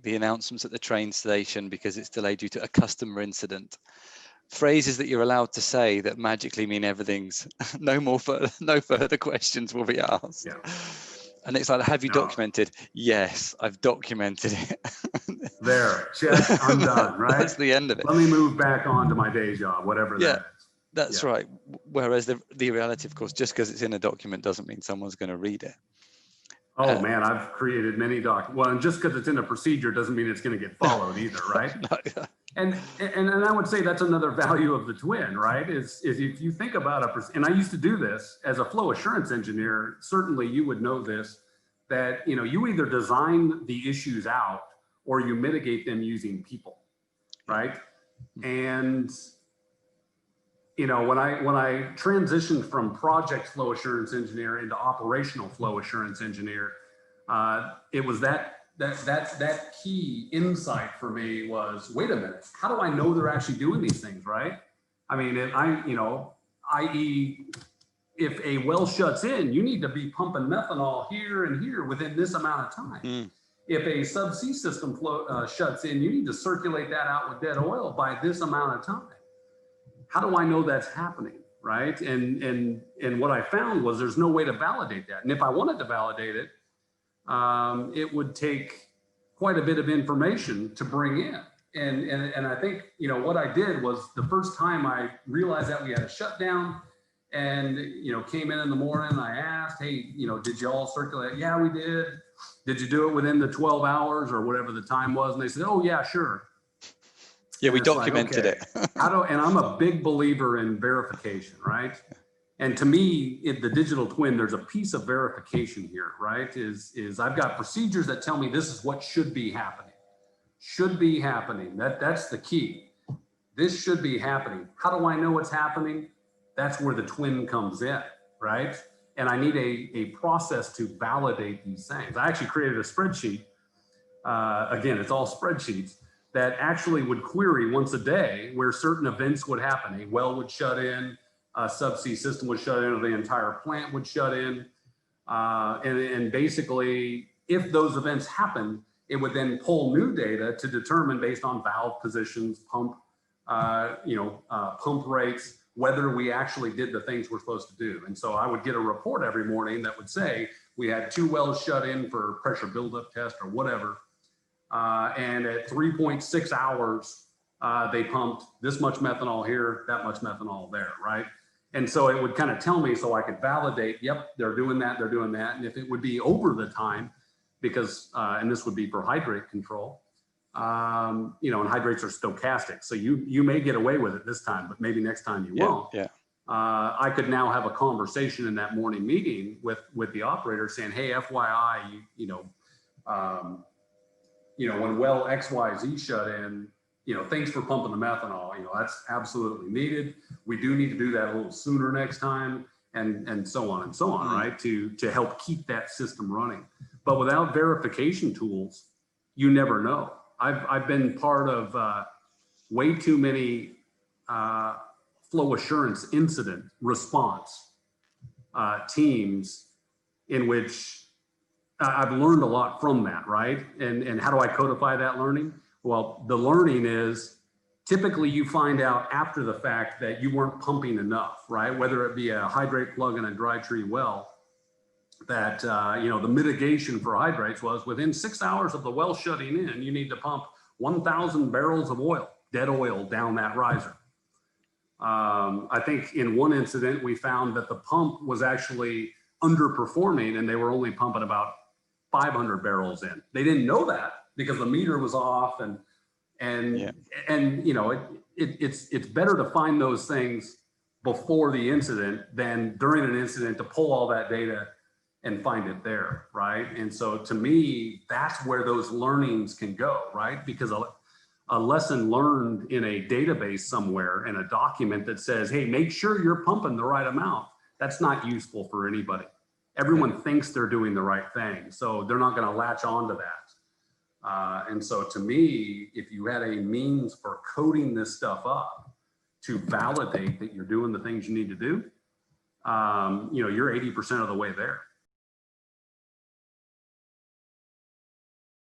the announcements at the train station because it's delayed due to a customer incident. Phrases that you're allowed to say that magically mean everything's no further questions will be asked. Yeah. And it's like, have you documented? Yes, I've documented it. There, check, I'm done, right? That's the end of it. Let me move back on to my day job, whatever that is. That's right. Whereas the reality, of course, just because it's in a document doesn't mean someone's going to read it. Oh man, I've created many documents. Well, and just because it's in a procedure doesn't mean it's going to get followed either, right? No. And I would say that's another value of the twin, right? Is if you think about and I used to do this as a flow assurance engineer, certainly you would know this, that you either design the issues out or you mitigate them using people, right? And when I transitioned from project flow assurance engineer into operational flow assurance engineer, it was that key insight for me was, wait a minute, how do I know they're actually doing these things, right? I mean, i.e., if a well shuts in, you need to be pumping methanol here and here within this amount of time. If a subsea system shuts in, you need to circulate that out with dead oil by this amount of time. How do I know that's happening, right? And what I found was there's no way to validate that. And if I wanted to validate it, it would take quite a bit of information to bring in. And I think, what I did was the first time I realized that we had a shutdown and, came in the morning, I asked, hey, did you all circulate? Yeah, we did. Did you do it within the 12 hours or whatever the time was? And they said, oh yeah, sure. Yeah, we documented it. And I'm a big believer in verification, right? And to me, in the digital twin, there's a piece of verification here, right? Is I've got procedures that tell me this is what should be happening. Should be happening. That's the key. This should be happening. How do I know it's happening? That's where the twin comes in, right? And I need a process to validate these things. I actually created a spreadsheet. Again, it's all spreadsheets that actually would query once a day where certain events would happen. A well would shut in, a subsea system would shut in, or the entire plant would shut in. And basically, if those events happen, it would then pull new data to determine based on valve positions, pump rates, whether we actually did the things we're supposed to do. And so I would get a report every morning that would say we had 2 wells shut in for pressure buildup test or whatever. And at 3.6 hours, they pumped this much methanol here, that much methanol there, right? And so it would kind of tell me so I could validate, yep, they're doing that, they're doing that. And if it would be over the time, because, and this would be for hydrate control, and hydrates are stochastic. So you may get away with it this time, but maybe next time you won't. Yeah. I could now have a conversation in that morning meeting with the operator saying, hey, FYI, when well XYZ shut in, thanks for pumping the methanol. That's absolutely needed. We do need to do that a little sooner next time, and so on and so on, right? To help keep that system running. But without verification tools, you never know. I've been part of way too many flow assurance incident response teams in which I've learned a lot from that, right? And how do I codify that learning? Well, the learning is typically you find out after the fact that you weren't pumping enough, right? Whether it be a hydrate plug in a dry tree well, that, the mitigation for hydrates was within 6 hours of the well shutting in, you need to pump 1,000 barrels of oil, dead oil, down that riser. I think in one incident, we found that the pump was actually underperforming and they were only pumping about 500 barrels in. They didn't know that because the meter was off it's better to find those things before the incident than during an incident to pull all that data and find it there, right? And so to me, that's where those learnings can go, right? Because a lesson learned in a database somewhere in a document that says, hey, make sure you're pumping the right amount, that's not useful for anybody. Everyone thinks they're doing the right thing, so they're not gonna latch onto that. And so to me, if you had a means for coding this stuff up to validate that you're doing the things you need to do, you're 80% of the way there.